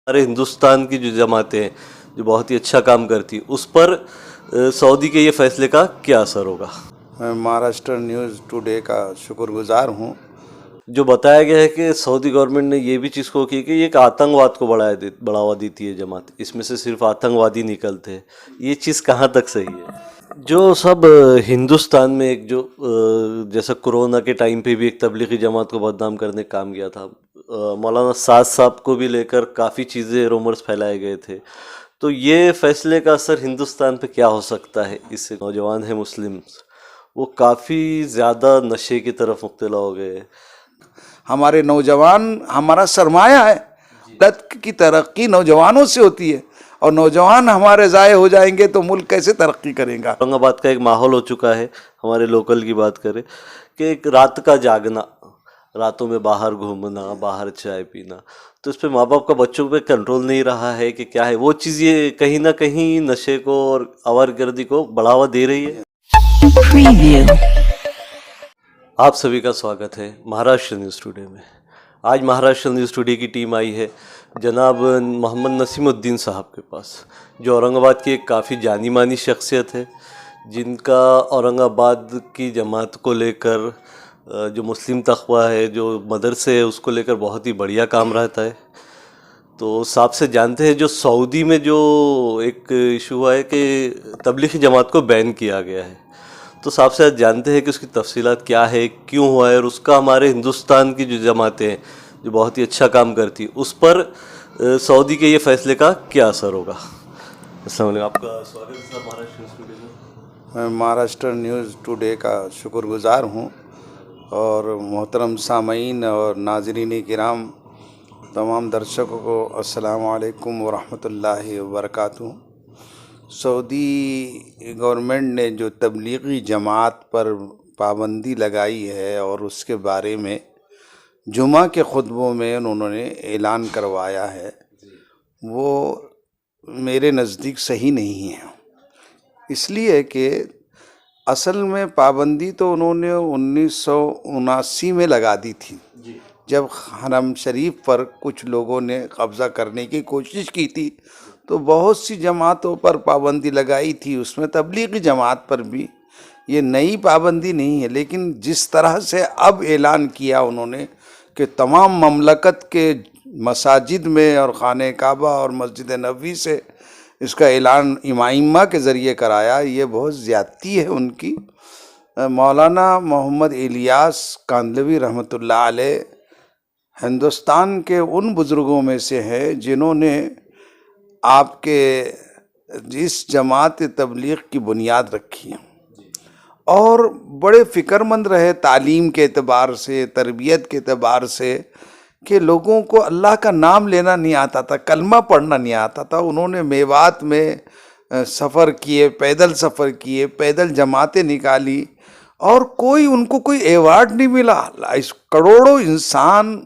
ہمارے ہندوستان کی جو جماعتیں ہیں جو بہت ہی اچھا کام کرتی اس پر سعودی کے یہ فیصلے کا کیا اثر ہوگا؟ میں مہاراشٹر نیوز ٹوڈے کا شکر گزار ہوں۔ جو بتایا گیا ہے کہ سعودی گورنمنٹ نے یہ بھی چیز کو کی کہ یہ ایک آتنکواد کو بڑھاوا دیتی ہے جماعت، اس میں سے صرف آتنکوادی نکلتے ہیں، یہ چیز کہاں تک صحیح ہے؟ جو سب ہندوستان میں ایک جو جیسا کورونا کے ٹائم پہ بھی ایک تبلیغی جماعت کو بدنام کرنے کا کام کیا تھا، مولانا سعد صاحب کو بھی لے کر کافی چیزیں رومرز پھیلائے گئے تھے، تو یہ فیصلے کا اثر ہندوستان پہ کیا ہو سکتا ہے؟ اس سے نوجوان ہیں مسلم، وہ کافی زیادہ نشے کی طرف مبتلا ہو گئے۔ ہمارے نوجوان ہمارا سرمایہ ہے، ملک کی ترقی نوجوانوں سے ہوتی ہے، اور نوجوان ہمارے ضائع ہو جائیں گے تو ملک کیسے ترقی کرے گا؟ اورنگ آباد کا ایک ماحول ہو چکا ہے، ہمارے لوکل کی بات کریں کہ ایک رات کا جاگنا، راتوں میں باہر گھومنا، باہر چائے پینا، تو اس پہ ماں باپ کا بچوں پہ کنٹرول نہیں رہا ہے کہ کیا ہے وہ چیز، یہ کہیں نہ کہیں نشے کو اور آوارہ گردی کو بڑھاوا دے رہی ہے۔ آپ سبھی کا سواگت ہے مہاراشٹر نیوز ٹوڈے میں۔ آج مہاراشٹر نیوز ٹوڈے کی ٹیم آئی ہے جناب محمد نسیم الدین صاحب کے پاس، جو اورنگ آباد کی ایک کافی جانی مانی شخصیت ہے، جن کا اورنگ آباد کی جماعت کو لے کر، جو مسلم تقویٰ ہے، جو مدرسے ہے، اس کو لے کر بہت ہی بڑھیا کام رہتا ہے۔ تو صاحب سے جانتے ہیں جو سعودی میں جو ایک ایشو ہوا ہے کہ تبلیغی جماعت کو بین کیا گیا ہے، تو صاحب سے جانتے ہیں کہ اس کی تفصیلات کیا ہے، کیوں ہوا ہے، اور اس کا ہمارے ہندوستان کی جو جماعتیں ہیں جو بہت ہی اچھا کام کرتی اس پر سعودی کے یہ فیصلے کا کیا اثر ہوگا۔ السلام علیکم، آپ کا سواگت ہے صاحب مہاراشٹر نیوز ٹوڈے میں۔ میں مہاراشٹر نیوز ٹوڈے کا شکر گزار ہوں، اور محترم سامعین اور ناظرین کرام، تمام درشکوں کو السلام علیکم ورحمۃ اللہ وبرکاتہ۔ سعودی گورنمنٹ نے جو تبلیغی جماعت پر پابندی لگائی ہے اور اس کے بارے میں جمعہ کے خطبوں میں انہوں نے اعلان کروایا ہے، وہ میرے نزدیک صحیح نہیں ہے، اس لیے کہ اصل میں پابندی تو انہوں نے 1979 میں لگا دی تھی، جب حرم شریف پر کچھ لوگوں نے قبضہ کرنے کی کوشش کی تھی، تو بہت سی جماعتوں پر پابندی لگائی تھی، اس میں تبلیغی جماعت پر بھی۔ یہ نئی پابندی نہیں ہے، لیکن جس طرح سے اب اعلان کیا انہوں نے کہ تمام مملکت کے مساجد میں اور خانہ کعبہ اور مسجد نبوی سے اس کا اعلان ائمہ کے ذریعے کرایا، یہ بہت زیادتی ہے ان کی۔ مولانا محمد الیاس کاندھلوی رحمۃ اللہ علیہ ہندوستان کے ان بزرگوں میں سے ہیں جنہوں نے آپ کے اس جماعت تبلیغ کی بنیاد رکھی ہے، اور بڑے فکر مند رہے تعلیم کے اعتبار سے، تربیت کے اعتبار سے، کہ لوگوں کو اللہ کا نام لینا نہیں آتا تھا، کلمہ پڑھنا نہیں آتا تھا۔ انہوں نے میوات میں سفر کیے، پیدل سفر کیے، پیدل جماعتیں نکالی، اور ان کو کوئی ایوارڈ نہیں ملا۔ اس کروڑوں انسان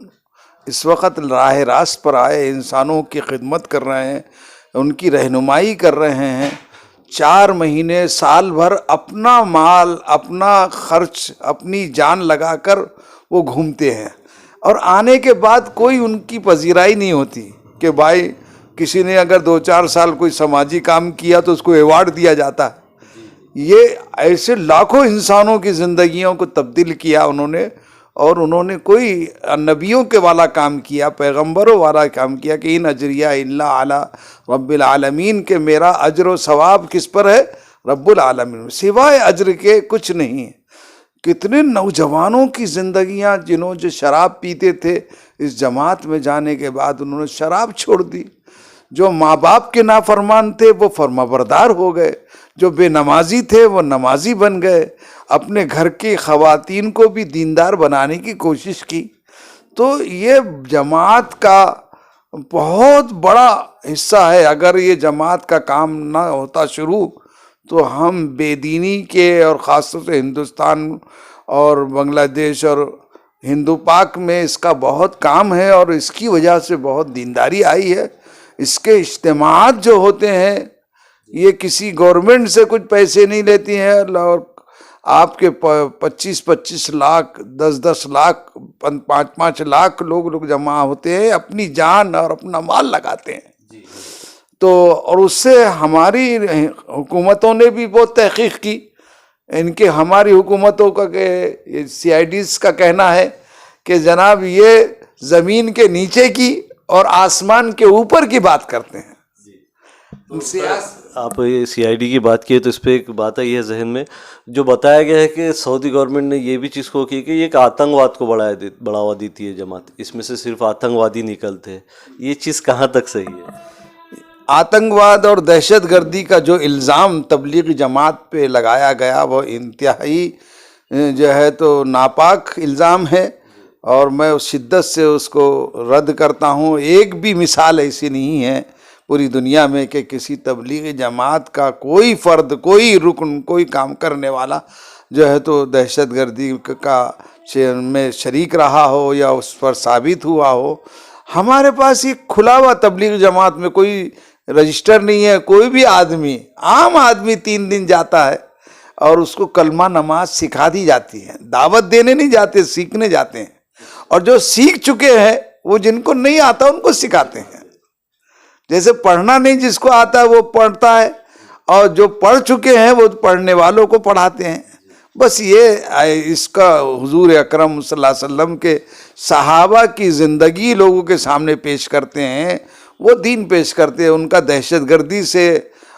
اس وقت راہ راست پر آئے، انسانوں کی خدمت کر رہے ہیں، ان کی رہنمائی کر رہے ہیں، 4 مہینے سال بھر اپنا مال، اپنا خرچ، اپنی جان لگا کر وہ گھومتے ہیں، اور آنے کے بعد کوئی ان کی پذیرائی نہیں ہوتی کہ بھائی کسی نے اگر 2-4 سال کوئی سماجی کام کیا تو اس کو ایوارڈ دیا جاتا۔ یہ ایسے لاکھوں انسانوں کی زندگیوں کو تبدیل کیا انہوں نے، اور انہوں نے کوئی نبیوں کے والا کام کیا، پیغمبروں والا کام کیا کہ ان اجریہ الا علی رب العالمین، کہ میرا اجر و ثواب کس پر ہے؟ رب العالمین، سوائے اجر کے کچھ نہیں ہے۔ کتنے نوجوانوں کی زندگیاں جنہوں جو شراب پیتے تھے، اس جماعت میں جانے کے بعد انہوں نے شراب چھوڑ دی۔ جو ماں باپ کے نافرمان تھے وہ فرما بردار ہو گئے، جو بے نمازی تھے وہ نمازی بن گئے، اپنے گھر کی خواتین کو بھی دیندار بنانے کی کوشش کی۔ تو یہ جماعت کا بہت بڑا حصہ ہے۔ اگر یہ جماعت کا کام نہ ہوتا شروع، تو ہم بے دینی کے، اور خاص طور سے ہندوستان اور بنگلہ دیش اور ہندو پاک میں اس کا بہت کام ہے، اور اس کی وجہ سے بہت دینداری آئی ہے۔ اس کے اجتماعات جو ہوتے ہیں، یہ کسی گورنمنٹ سے کچھ پیسے نہیں لیتی ہیں، اور آپ کے 25-25 لاکھ 10-10 لاکھ 5-5 لاکھ لوگ جمع ہوتے ہیں، اپنی جان اور اپنا مال لگاتے ہیں. تو اور اس سے ہماری حکومتوں نے بھی بہت تحقیق کی. ہماری حکومتوں کا کہ CIDs کا کہنا ہے کہ جناب یہ زمین کے نیچے کی اور آسمان کے اوپر کی بات کرتے ہیں. آپ CID کی بات کی تو اس پہ ایک بات آئی ہے ذہن میں، جو بتایا گیا ہے کہ سعودی گورنمنٹ نے یہ بھی چیز کو کی کہ یہ ایک آتنکواد کو بڑھاوا دیتی ہے جماعت، اس میں سے صرف آتنکوادی نکلتے ہیں. یہ چیز کہاں تک صحیح ہے؟ آتنکواد اور دہشت گردی کا جو الزام تبلیغی جماعت پہ لگایا گیا وہ انتہائی جو ہے تو ناپاک الزام ہے، اور میں اس شدت سے اس کو رد کرتا ہوں. ایک بھی مثال ایسی نہیں ہے پوری دنیا میں کہ کسی تبلیغی جماعت کا کوئی فرد، کوئی رکن، کوئی کام کرنے والا جو ہے تو دہشت گردی کا میں شریک رہا ہو یا اس پر ثابت ہوا ہو. ہمارے پاس یہ کھلا ہوا تبلیغ جماعت میں کوئی رجسٹر نہیں ہے. کوئی بھی آدمی، عام آدمی 3 دن جاتا ہے اور اس کو کلمہ نماز سکھا دی جاتی ہے. دعوت دینے نہیں جاتے، سیکھنے جاتے ہیں. اور جو سیکھ چکے ہیں وہ جن کو نہیں آتا ان کو سکھاتے ہیں. جیسے پڑھنا نہیں جس کو آتا ہے وہ پڑھتا ہے، اور جو پڑھ چکے ہیں وہ پڑھنے والوں کو پڑھاتے ہیں. بس یہ اس کا حضور اکرم صلی اللہ علیہ وسلم کے صحابہ کی زندگی لوگوں کے سامنے پیش کرتے ہیں، وہ دین پیش کرتے ہیں. ان کا دہشت گردی سے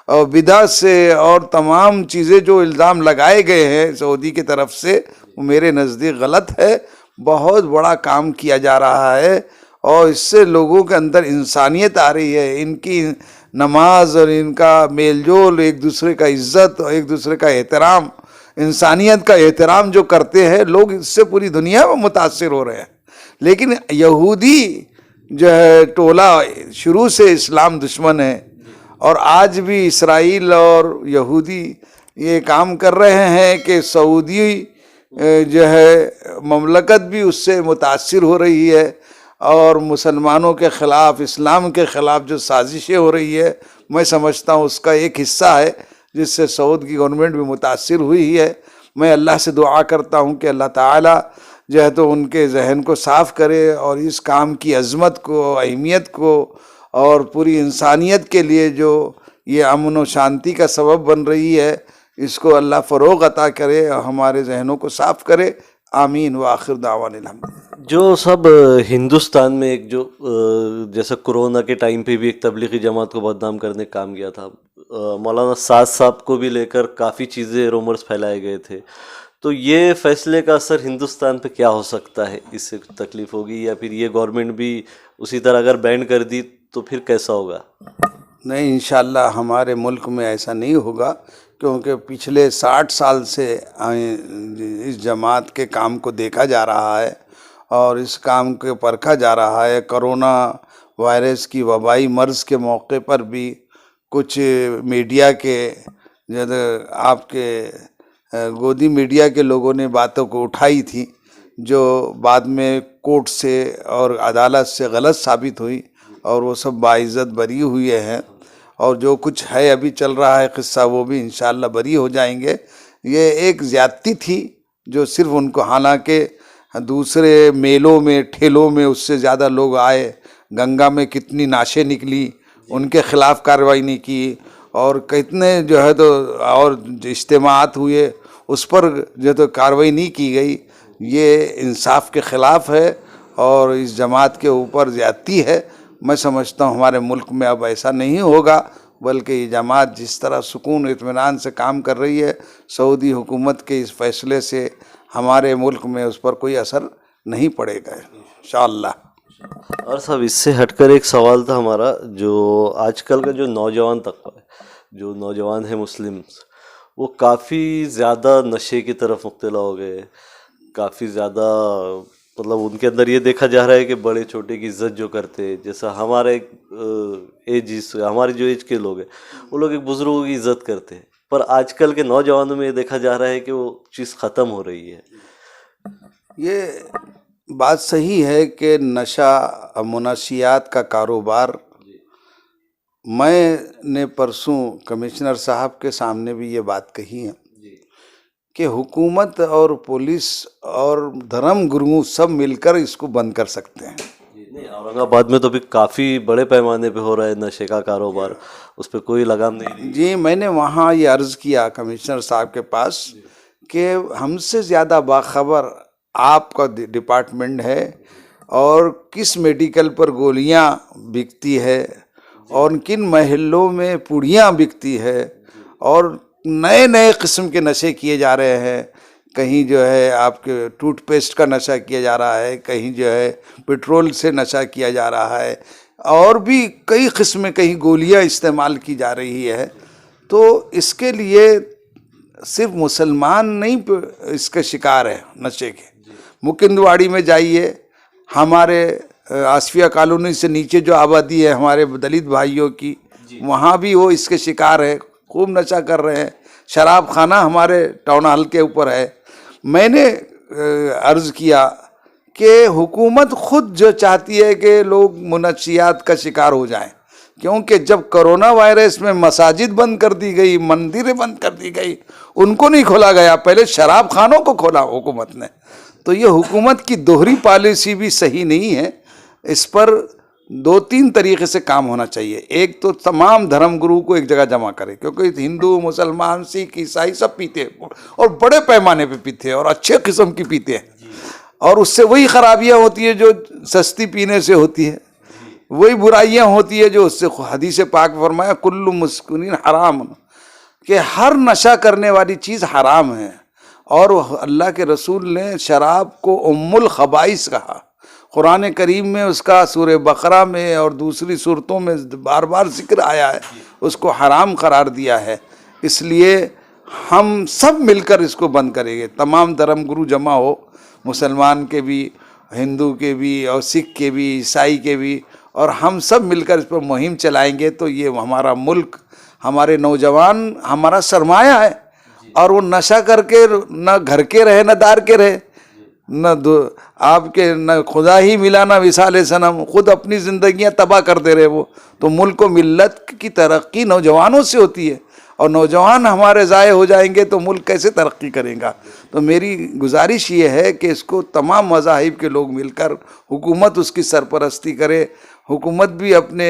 اور بدعت سے اور تمام چیزیں جو الزام لگائے گئے ہیں سعودی کی طرف سے، وہ میرے نزدیک غلط ہے. بہت بڑا کام کیا جا رہا ہے، اور اس سے لوگوں کے اندر انسانیت آ رہی ہے. ان کی نماز اور ان کا میل جول، ایک دوسرے کا عزت اور ایک دوسرے کا احترام، انسانیت کا احترام جو کرتے ہیں لوگ، اس سے پوری دنیا میں متاثر ہو رہے ہیں. لیکن یہودی جو ہے ٹولہ شروع سے اسلام دشمن ہے، اور آج بھی اسرائیل اور یہودی یہ کام کر رہے ہیں کہ سعودی جو ہے مملکت بھی اس سے متاثر ہو رہی ہے، اور مسلمانوں کے خلاف، اسلام کے خلاف جو سازشیں ہو رہی ہے، میں سمجھتا ہوں اس کا ایک حصہ ہے جس سے سعود کی گورنمنٹ بھی متاثر ہوئی ہے. میں اللہ سے دعا کرتا ہوں کہ اللہ تعالیٰ جو ہے تو ان کے ذہن کو صاف کرے، اور اس کام کی عظمت کو، اہمیت کو، اور پوری انسانیت کے لیے جو یہ امن و شانتی کا سبب بن رہی ہے، اس کو اللہ فروغ عطا کرے اور ہمارے ذہنوں کو صاف کرے. آمین. وآخر دعوانا الحمد. جو سب ہندوستان میں ایک جو جیسے کورونا کے ٹائم پہ بھی ایک تبلیغی جماعت کو بدنام کرنے کا کام کیا تھا، مولانا سعد صاحب کو بھی لے کر کافی چیزیں رومرز پھیلائے گئے تھے، تو یہ فیصلے کا اثر ہندوستان پہ کیا ہو سکتا ہے؟ اس سے تکلیف ہوگی، یا پھر یہ گورنمنٹ بھی اسی طرح اگر بین کر دی تو پھر کیسا ہوگا؟ نہیں، انشاءاللہ ہمارے ملک میں ایسا نہیں ہوگا، کیونکہ پچھلے 60 سال سے اس جماعت کے کام کو دیکھا جا رہا ہے اور اس کام کو پرکھا جا رہا ہے. کرونا وائرس کی وبائی مرض کے موقع پر بھی کچھ میڈیا کے آپ کے گودی میڈیا کے لوگوں نے باتوں کو اٹھائی تھی، جو بعد میں کورٹ سے اور عدالت سے غلط ثابت ہوئی، اور وہ سب باعزت بری ہوئے ہیں. اور جو کچھ ہے ابھی چل رہا ہے قصہ، وہ بھی انشاءاللہ بری ہو جائیں گے. یہ ایک زیادتی تھی جو صرف ان کو، حالانکہ دوسرے میلوں میں، ٹھیلوں میں اس سے زیادہ لوگ آئے، گنگا میں کتنی نعشیں نکلی، ان کے خلاف کارروائی نہیں کی، اور کتنے جو ہے تو اور اجتماعات ہوئے، اس پر جو ہے تو کارروائی نہیں کی گئی. یہ انصاف کے خلاف ہے اور اس جماعت کے اوپر زیادتی ہے. میں سمجھتا ہوں ہمارے ملک میں اب ایسا نہیں ہوگا، بلکہ یہ جماعت جس طرح سکون و اطمینان سے کام کر رہی ہے، سعودی حکومت کے اس فیصلے سے ہمارے ملک میں اس پر کوئی اثر نہیں پڑے گا انشاءاللہ. اور صاحب اس سے ہٹ کر ایک سوال تھا ہمارا، جو آج کل کا جو نوجوان طبقہ ہے، جو نوجوان ہیں مسلم، وہ کافی زیادہ نشے کی طرف مبتلا ہو گئے. کافی زیادہ مطلب ان کے اندر یہ دیکھا جا رہا ہے کہ بڑے چھوٹے کی عزت جو کرتے، جیسا ہمارے ہمارے جو ایج کے لوگ ہیں، وہ لوگ ایک بزرگوں کی عزت کرتے ہیں، پر آج کل کے نوجوانوں میں یہ دیکھا جا رہا ہے کہ وہ چیز ختم ہو رہی ہے. یہ بات صحیح ہے کہ نشہ منشیات کا کاروبار، میں نے پرسوں کمشنر صاحب کے سامنے بھی یہ بات کہی ہے کہ حکومت اور پولیس اور دھرم گرو سب مل کر اس کو بند کر سکتے ہیں. نہیں، اورنگ آباد میں تو بھی کافی بڑے پیمانے پہ ہو رہا ہے نشے کا کاروبار، اس پہ کوئی لگام نہیں. جی میں نے وہاں یہ عرض کیا کمشنر صاحب کے پاس کہ ہم سے زیادہ باخبر آپ کا ڈپارٹمنٹ ہے اور کس میڈیکل پر گولیاں بکتی ہے اور کن محلوں میں پوڑیاں بکتی ہے اور نئے نئے قسم کے نشے کیے جا رہے ہیں. کہیں جو ہے آپ کے ٹوتھ پیسٹ کا نشہ کیا جا رہا ہے، کہیں جو ہے پیٹرول سے نشہ کیا جا رہا ہے، اور بھی کئی قسمیں، کہیں گولیاں استعمال کی جا رہی ہے. تو اس کے لیے صرف مسلمان نہیں اس کے شکار ہے نشے کے. مکندواڑی میں جائیے، ہمارے آصفیہ کالونی سے نیچے جو آبادی ہے ہمارے دلت بھائیوں کی، وہاں بھی وہ اس کے شکار ہے، خوب نشہ کر رہے ہیں. شراب خانہ ہمارے ٹاؤن ہال کے اوپر ہے. میں نے عرض کیا کہ حکومت خود جو چاہتی ہے کہ لوگ منشیات کا شکار ہو جائیں، کیونکہ جب کرونا وائرس میں مساجد بند کر دی گئی، مندریں بند کر دی گئی، ان کو نہیں کھولا گیا، پہلے شراب خانوں کو کھولا حکومت نے. تو یہ حکومت کی دوہری پالیسی بھی صحیح نہیں ہے. اس پر 2-3 طریقے سے کام ہونا چاہیے. ایک تو تمام دھرم گرو کو ایک جگہ جمع کرے، کیونکہ ہندو، مسلمان، سکھ، عیسائی سب پیتے ہیں اور بڑے پیمانے پہ پیتے ہیں اور اچھے قسم کی پیتے ہیں، اور اس سے وہی خرابیاں ہوتی ہیں جو سستی پینے سے ہوتی ہے، وہی برائیاں ہوتی ہے جو اس سے. حدیث پاک فرمایا کل مسکرین حرام، کہ ہر نشہ کرنے والی چیز حرام ہے. اور اللہ کے رسول نے شراب کو ام الخبائث کہا. قرآن کریم میں اس کا سورہ بقرہ میں اور دوسری صورتوں میں بار بار ذکر آیا ہے، اس کو حرام قرار دیا ہے. اس لیے ہم سب مل کر اس کو بند کریں گے. تمام دھرم گرو جمع ہو، مسلمان کے بھی، ہندو کے بھی، اور سکھ کے بھی، عیسائی کے بھی، اور ہم سب مل کر اس پر مہم چلائیں گے تو یہ ہمارا ملک، ہمارے نوجوان ہمارا سرمایہ ہے. اور وہ نشہ کر کے نہ گھر کے رہے نہ دار کے رہے، نہ آپ کے نہ خدا ہی ملا نہ وصال صنم، خود اپنی زندگیاں تباہ کر دے رہے. وہ تو ملک و ملت کی ترقی نوجوانوں سے ہوتی ہے، اور نوجوان ہمارے ضائع ہو جائیں گے تو ملک کیسے ترقی کرے گا. تو میری گزارش یہ ہے کہ اس کو تمام مذاہب کے لوگ مل کر، حکومت اس کی سرپرستی کرے، حکومت بھی اپنے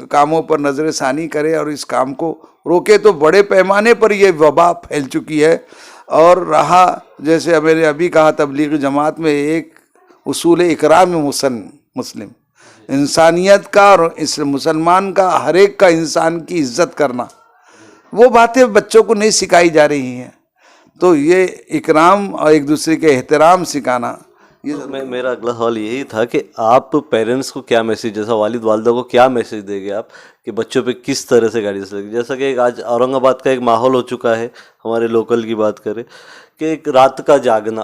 کاموں پر نظر ثانی کرے اور اس کام کو روکے. تو بڑے پیمانے پر یہ وبا پھیل چکی ہے. اور رہا جیسے میں نے ابھی کہا، تبلیغی جماعت میں ایک اصول اکرام مسلم، انسانیت کا اور اس مسلمان کا، ہر ایک کا انسان کی عزت کرنا، وہ باتیں بچوں کو نہیں سکھائی جا رہی ہیں. تو یہ اکرام اور ایک دوسرے کے احترام سکھانا. میرا اگلا سوال یہی تھا کہ آپ پیرنٹس کو کیا میسیج، جیسا والد والدہ کو کیا میسیج دیں گے آپ کہ بچوں پہ کس طرح سے گائیڈنس لگے؟ جیسا کہ آج اورنگ آباد کا ایک ماحول ہو چکا ہے، ہمارے لوکل کی بات کریں کہ ایک رات کا جاگنا،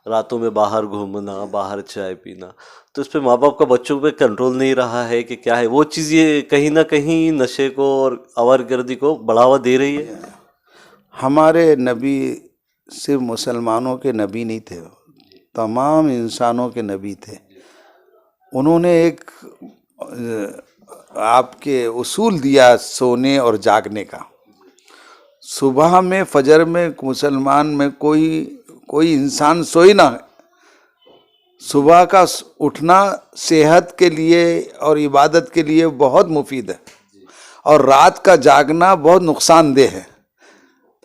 راتوں میں باہر گھومنا، باہر چائے پینا، تو اس پہ ماں باپ کا بچوں پہ کنٹرول نہیں رہا ہے کہ کیا ہے وہ چیز، یہ کہیں نہ کہیں نشے کو اور آوار گردی کو بڑھاوا دے رہی ہے. ہمارے نبی صرف مسلمانوں کے نبی نہیں تھے، تمام انسانوں کے نبی تھے. انہوں نے ایک آپ کے اصول دیا سونے اور جاگنے کا. صبح میں فجر میں مسلمان میں کوئی انسان سوئی نہ. صبح کا اٹھنا صحت کے لیے اور عبادت کے لیے بہت مفید ہے، اور رات کا جاگنا بہت نقصان دہ ہے.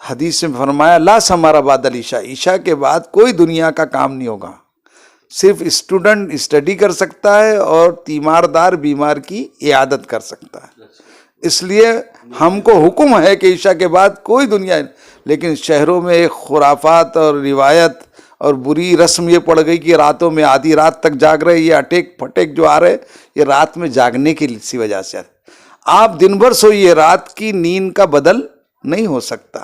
حدیث میں فرمایا لا ثمر بعد العشاء، عشاء کے بعد کوئی دنیا کا کام نہیں ہوگا. صرف اسٹوڈنٹ اسٹڈی کر سکتا ہے اور تیماردار بیمار کی عیادت کر سکتا ہے. اس لیے ہم کو حکم ہے کہ عشاء کے بعد کوئی دنیا، لیکن شہروں میں ایک خرافات اور روایت اور بری رسم یہ پڑ گئی کہ راتوں میں آدھی رات تک جاگ رہے. یہ اٹیک پھٹیک جو آ رہے یہ رات میں جاگنے کی اسی وجہ سے. آپ دن بھر سوئیے، رات کی نیند کا بدل نہیں ہو سکتا.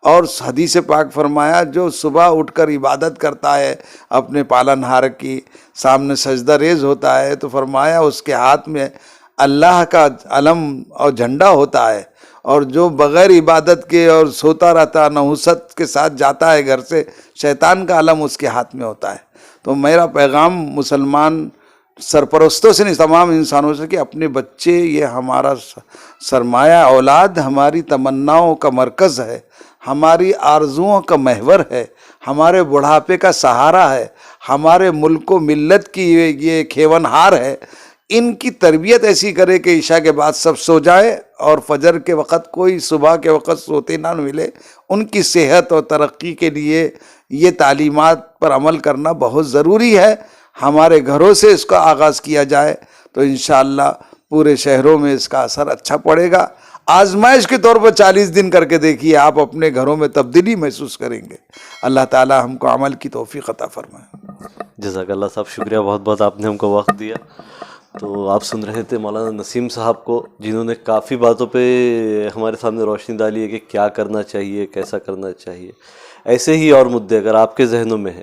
اور حدیث پاک فرمایا جو صبح اٹھ کر عبادت کرتا ہے، اپنے پالنہار کی سامنے سجدہ ریز ہوتا ہے، تو فرمایا اس کے ہاتھ میں اللہ کا علم اور جھنڈا ہوتا ہے. اور جو بغیر عبادت کے اور سوتا رہتا، نحوست کے ساتھ جاتا ہے گھر سے، شیطان کا علم اس کے ہاتھ میں ہوتا ہے. تو میرا پیغام مسلمان سرپرستوں سے نہیں، تمام انسانوں سے، کہ اپنے بچے یہ ہمارا سرمایہ، اولاد ہماری تمناؤں کا مرکز ہے. ہماری آرزوؤں کا محور ہے، ہمارے بڑھاپے کا سہارا ہے، ہمارے ملک و ملت کی یہ کھیون ہار ہے، ان کی تربیت ایسی کرے کہ عشاء کے بعد سب سو جائے اور فجر کے وقت کوئی صبح کے وقت سوتے نہ ملے۔ ان کی صحت اور ترقی کے لیے یہ تعلیمات پر عمل کرنا بہت ضروری ہے۔ ہمارے گھروں سے اس کا آغاز کیا جائے تو انشاءاللہ پورے شہروں میں اس کا اثر اچھا پڑے گا۔ آزمائش کے طور پر 40 دن کر کے دیکھیے، آپ اپنے گھروں میں تبدیلی محسوس کریں گے۔ اللہ تعالی ہم کو عمل کی توفیق عطا فرمائے۔ جزاک اللہ صاحب، شکریہ بہت بہت، آپ نے ہم کو وقت دیا۔ تو آپ سن رہے تھے مولانا نسیم صاحب کو، جنہوں نے کافی باتوں پہ ہمارے سامنے روشنی ڈالی ہے کہ کیا کرنا چاہیے، کیسا کرنا چاہیے۔ ایسے ہی اور مدعے اگر آپ کے ذہنوں میں ہیں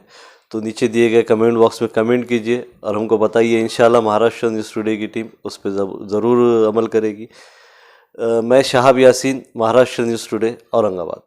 تو نیچے دیے گئے کمنٹ باکس میں کمنٹ کیجئے اور ہم کو بتائیے۔ انشاءاللہ مہاراشٹر نیوز ٹوڈے کی ٹیم اس پہ ضرور عمل کرے گی۔ میں شہاب یاسین، مہاراشٹر نیوز ٹوڈے، اورنگ آباد۔